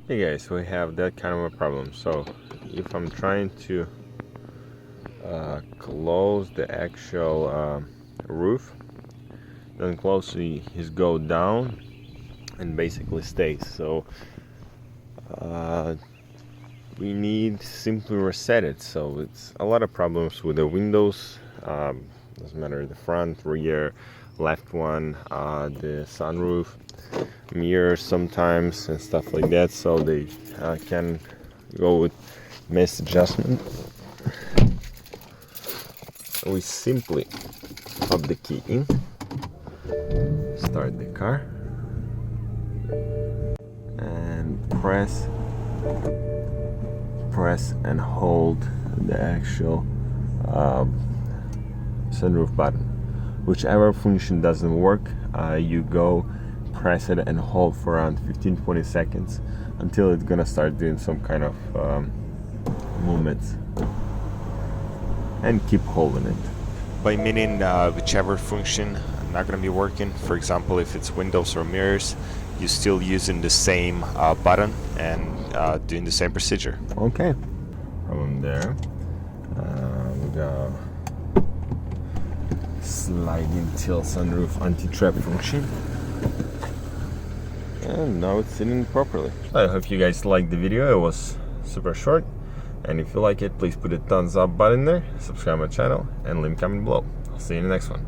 Hey guys, we have that kind of a problem. So if I'm trying to close the actual roof, then closely is go down and basically stays. So we need to simply reset it. So it's a lot of problems with the windows, doesn't matter the front, rear, left one, the sunroof, mirrors sometimes and stuff like that, so they can go with misadjustment. We simply pop the key in, start the car, and press and hold the actual sunroof button. Whichever function doesn't work, you go press it and hold for around 15-20 seconds until it's gonna start doing some kind of movements, and keep holding it. By meaning whichever function not going to be working, for example if it's windows or mirrors, you're still using the same button and doing the same procedure. Okay, problem there. We got sliding tilt sunroof anti-trap function, and now it's sitting properly. I hope you guys liked the video. It was super short, and if you like it, please put a thumbs up button there, subscribe my channel, and leave a comment below. I'll see you in the next one.